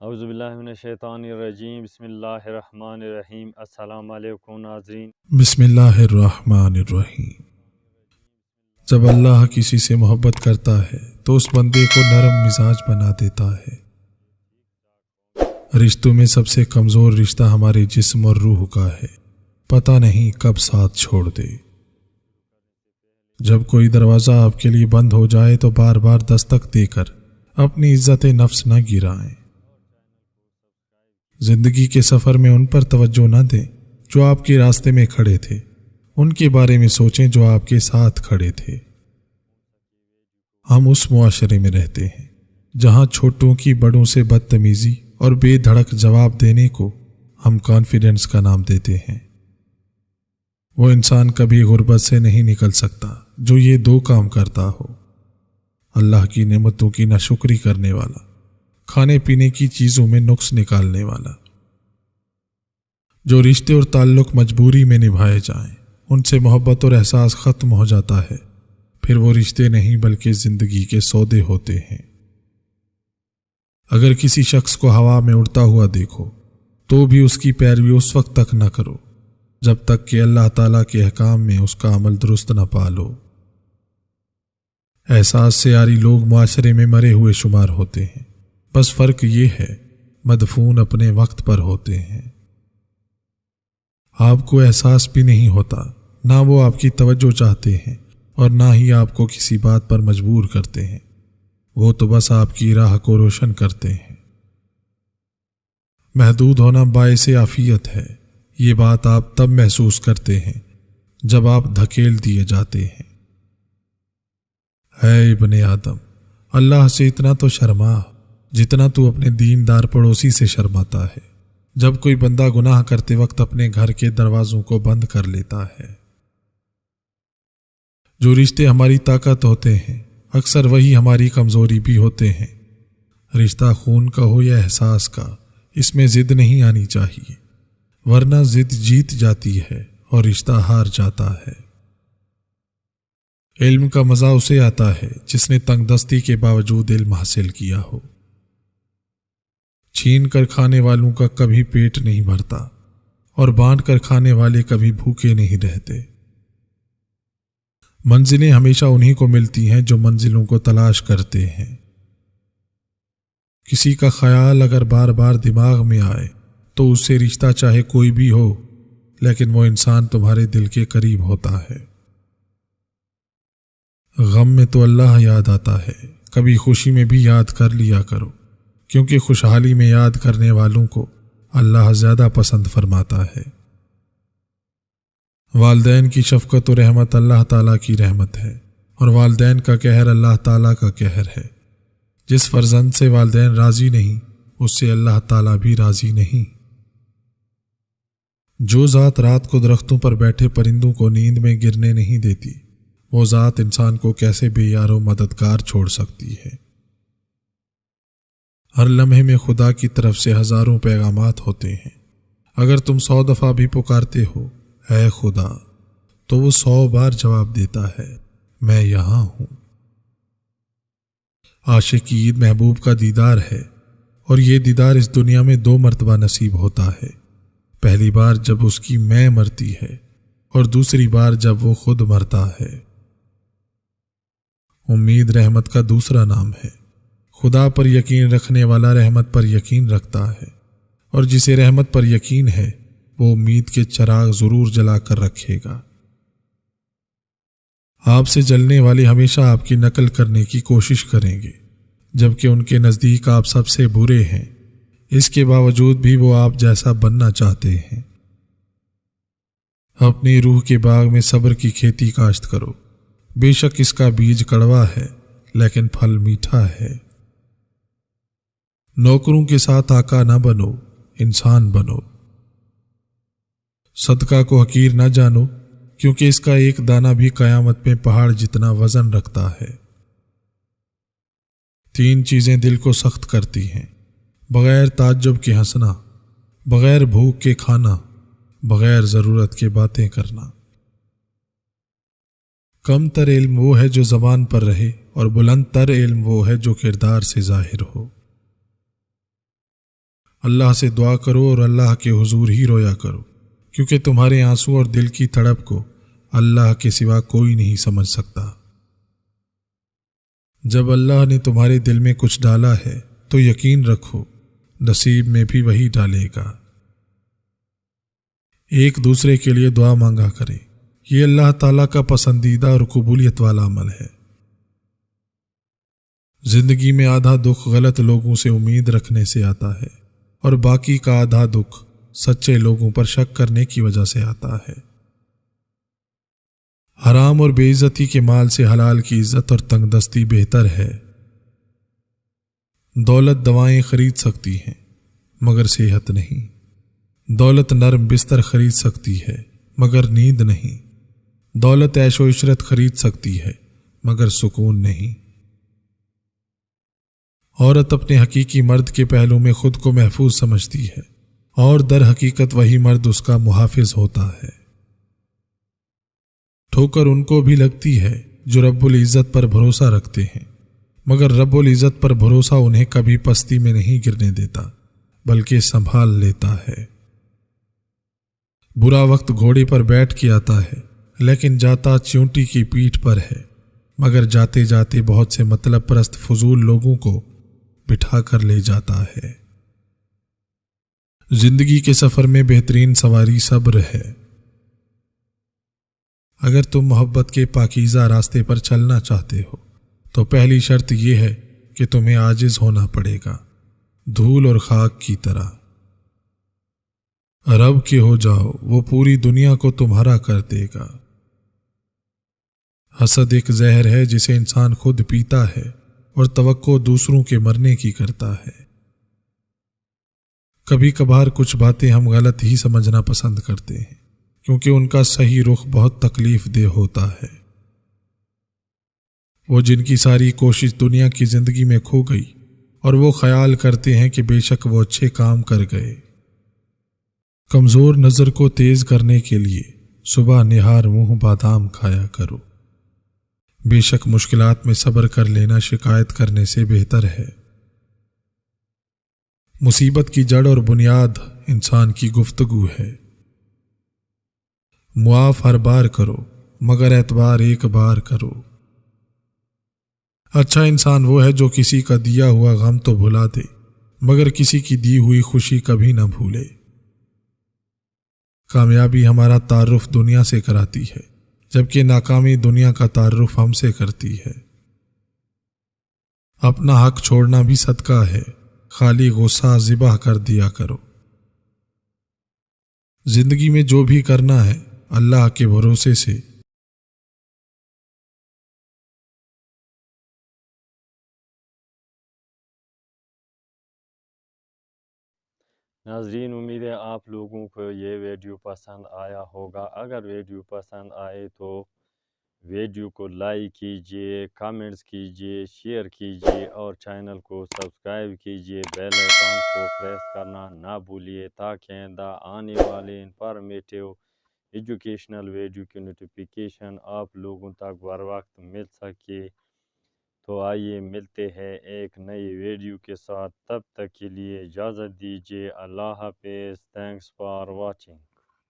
اعوذ باللہ من الشیطان الرجیم، بسم اللہ الرحمن الرحیم۔ السلام علیکم ناظرین۔ بسم اللہ الرحمن الرحیم۔ جب اللہ کسی سے محبت کرتا ہے تو اس بندے کو نرم مزاج بنا دیتا ہے۔ رشتوں میں سب سے کمزور رشتہ ہمارے جسم اور روح کا ہے، پتہ نہیں کب ساتھ چھوڑ دے۔ جب کوئی دروازہ آپ کے لیے بند ہو جائے تو بار بار دستک دے کر اپنی عزت نفس نہ گرائیں۔ زندگی کے سفر میں ان پر توجہ نہ دیں جو آپ کے راستے میں کھڑے تھے، ان کے بارے میں سوچیں جو آپ کے ساتھ کھڑے تھے۔ ہم اس معاشرے میں رہتے ہیں جہاں چھوٹوں کی بڑوں سے بدتمیزی اور بے دھڑک جواب دینے کو ہم کانفیڈنس کا نام دیتے ہیں۔ وہ انسان کبھی غربت سے نہیں نکل سکتا جو یہ دو کام کرتا ہو: اللہ کی نعمتوں کی ناشکری کرنے والا، کھانے پینے کی چیزوں میں نقص نکالنے والا۔ جو رشتے اور تعلق مجبوری میں نبھائے جائیں ان سے محبت اور احساس ختم ہو جاتا ہے، پھر وہ رشتے نہیں بلکہ زندگی کے سودے ہوتے ہیں۔ اگر کسی شخص کو ہوا میں اڑتا ہوا دیکھو تو بھی اس کی پیروی اس وقت تک نہ کرو جب تک کہ اللہ تعالیٰ کے احکام میں اس کا عمل درست نہ پالو۔ احساس سے عاری لوگ معاشرے میں مرے ہوئے شمار ہوتے ہیں، بس فرق یہ ہے مدفون اپنے وقت پر ہوتے ہیں۔ آپ کو احساس بھی نہیں ہوتا، نہ وہ آپ کی توجہ چاہتے ہیں اور نہ ہی آپ کو کسی بات پر مجبور کرتے ہیں، وہ تو بس آپ کی راہ کو روشن کرتے ہیں۔ محدود ہونا باعث عافیت ہے، یہ بات آپ تب محسوس کرتے ہیں جب آپ دھکیل دیے جاتے ہیں۔ اے ابن آدم، اللہ سے اتنا تو شرما جتنا تو اپنے دیندار پڑوسی سے شرماتا ہے جب کوئی بندہ گناہ کرتے وقت اپنے گھر کے دروازوں کو بند کر لیتا ہے۔ جو رشتے ہماری طاقت ہوتے ہیں اکثر وہی ہماری کمزوری بھی ہوتے ہیں۔ رشتہ خون کا ہو یا احساس کا، اس میں ضد نہیں آنی چاہیے، ورنہ ضد جیت جاتی ہے اور رشتہ ہار جاتا ہے۔ علم کا مزہ اسے آتا ہے جس نے تنگ دستی کے باوجود علم حاصل کیا ہو۔ چھین کر کھانے والوں کا کبھی پیٹ نہیں بھرتا اور بانٹ کر کھانے والے کبھی بھوکے نہیں رہتے۔ منزلیں ہمیشہ انہی کو ملتی ہیں جو منزلوں کو تلاش کرتے ہیں۔ کسی کا خیال اگر بار بار دماغ میں آئے تو اس سے رشتہ چاہے کوئی بھی ہو، لیکن وہ انسان تمہارے دل کے قریب ہوتا ہے۔ غم میں تو اللہ یاد آتا ہے، کبھی خوشی میں بھی یاد کر لیا کرو، کیونکہ خوشحالی میں یاد کرنے والوں کو اللہ زیادہ پسند فرماتا ہے۔ والدین کی شفقت و رحمت اللہ تعالیٰ کی رحمت ہے، اور والدین کا قہر اللہ تعالیٰ کا قہر ہے۔ جس فرزند سے والدین راضی نہیں اس سے اللہ تعالیٰ بھی راضی نہیں۔ جو ذات رات کو درختوں پر بیٹھے پرندوں کو نیند میں گرنے نہیں دیتی، وہ ذات انسان کو کیسے بے یار و مددگار چھوڑ سکتی ہے۔ ہر لمحے میں خدا کی طرف سے ہزاروں پیغامات ہوتے ہیں۔ اگر تم 100 دفعہ بھی پکارتے ہو اے خدا تو وہ 100 بار جواب دیتا ہے، میں یہاں ہوں۔ عاشق کی عید محبوب کا دیدار ہے، اور یہ دیدار اس دنیا میں 2 مرتبہ نصیب ہوتا ہے۔ پہلی بار جب اس کی میں مرتی ہے، اور دوسری بار جب وہ خود مرتا ہے۔ امید رحمت کا دوسرا نام ہے۔ خدا پر یقین رکھنے والا رحمت پر یقین رکھتا ہے، اور جسے رحمت پر یقین ہے وہ امید کے چراغ ضرور جلا کر رکھے گا۔ آپ سے جلنے والے ہمیشہ آپ کی نقل کرنے کی کوشش کریں گے، جبکہ ان کے نزدیک آپ سب سے برے ہیں، اس کے باوجود بھی وہ آپ جیسا بننا چاہتے ہیں۔ اپنی روح کے باغ میں صبر کی کھیتی کاشت کرو، بے شک اس کا بیج کڑوا ہے لیکن پھل میٹھا ہے۔ نوکروں کے ساتھ آقا نہ بنو، انسان بنو۔ صدقہ کو حقیر نہ جانو، کیونکہ اس کا ایک دانہ بھی قیامت میں پہاڑ جتنا وزن رکھتا ہے۔ 3 چیزیں دل کو سخت کرتی ہیں: بغیر تعجب کے ہنسنا، بغیر بھوک کے کھانا، بغیر ضرورت کے باتیں کرنا۔ کم تر علم وہ ہے جو زبان پر رہے، اور بلند تر علم وہ ہے جو کردار سے ظاہر ہو۔ اللہ سے دعا کرو اور اللہ کے حضور ہی رویا کرو، کیونکہ تمہارے آنسو اور دل کی تڑپ کو اللہ کے سوا کوئی نہیں سمجھ سکتا۔ جب اللہ نے تمہارے دل میں کچھ ڈالا ہے تو یقین رکھو نصیب میں بھی وہی ڈالے گا۔ ایک دوسرے کے لیے دعا مانگا کرے، یہ اللہ تعالیٰ کا پسندیدہ اور قبولیت والا عمل ہے۔ زندگی میں آدھا دکھ غلط لوگوں سے امید رکھنے سے آتا ہے اور باقی کا آدھا دکھ سچے لوگوں پر شک کرنے کی وجہ سے آتا ہے۔ حرام اور بے عزتی کے مال سے حلال کی عزت اور تنگ دستی بہتر ہے۔ دولت دوائیں خرید سکتی ہیں مگر صحت نہیں، دولت نرم بستر خرید سکتی ہے مگر نیند نہیں، دولت عیش و عشرت خرید سکتی ہے مگر سکون نہیں۔ عورت اپنے حقیقی مرد کے پہلو میں خود کو محفوظ سمجھتی ہے اور در حقیقت وہی مرد اس کا محافظ ہوتا ہے۔ ٹھوکر ان کو بھی لگتی ہے جو رب العزت پر بھروسہ رکھتے ہیں، مگر رب العزت پر بھروسہ انہیں کبھی پستی میں نہیں گرنے دیتا بلکہ سنبھال لیتا ہے۔ برا وقت گھوڑے پر بیٹھ کے آتا ہے لیکن جاتا چیونٹی کی پیٹھ پر ہے، مگر جاتے جاتے بہت سے مطلب پرست فضول لوگوں کو بٹھا کر لے جاتا ہے۔ زندگی کے سفر میں بہترین سواری صبر ہے۔ اگر تم محبت کے پاکیزہ راستے پر چلنا چاہتے ہو تو پہلی شرط یہ ہے کہ تمہیں عاجز ہونا پڑے گا، دھول اور خاک کی طرح۔ رب کے ہو جاؤ، وہ پوری دنیا کو تمہارا کر دے گا۔ حسد ایک زہر ہے جسے انسان خود پیتا ہے اور توقع دوسروں کے مرنے کی کرتا ہے۔ کبھی کبھار کچھ باتیں ہم غلط ہی سمجھنا پسند کرتے ہیں کیونکہ ان کا صحیح رخ بہت تکلیف دہ ہوتا ہے۔ وہ جن کی ساری کوشش دنیا کی زندگی میں کھو گئی اور وہ خیال کرتے ہیں کہ بے شک وہ اچھے کام کر گئے۔ کمزور نظر کو تیز کرنے کے لیے صبح نہار منہ بادام کھایا کرو۔ بے شک مشکلات میں صبر کر لینا شکایت کرنے سے بہتر ہے۔ مصیبت کی جڑ اور بنیاد انسان کی گفتگو ہے۔ معاف ہر بار کرو مگر اعتبار ایک بار کرو۔ اچھا انسان وہ ہے جو کسی کا دیا ہوا غم تو بھلا دے مگر کسی کی دی ہوئی خوشی کبھی نہ بھولے۔ کامیابی ہمارا تعارف دنیا سے کراتی ہے جبکہ ناکامی دنیا کا تعارف ہم سے کرتی ہے۔ اپنا حق چھوڑنا بھی صدقہ ہے، خالی غصہ ذبح کر دیا کرو۔ زندگی میں جو بھی کرنا ہے اللہ کے بھروسے سے ناظرین، امید ہے آپ لوگوں کو یہ ویڈیو پسند آیا ہوگا۔ اگر ویڈیو پسند آئے تو ویڈیو کو لائک کیجئے، کامنٹس کیجئے، شیئر کیجئے اور چینل کو سبسکرائب کیجئے۔ بیل آئیکن کو پریس کرنا نہ بھولیے تاکہ آئندہ آنے والے انفارمیٹیو ایجوکیشنل ویڈیو کی نوٹیفیکیشن آپ لوگوں تک بر وقت مل سکے۔ تو آئیے ملتے ہیں ایک نئی ویڈیو کے ساتھ، تب تک کے لیے اجازت دیجیے۔ اللہ حافظ۔ Thanks for watching.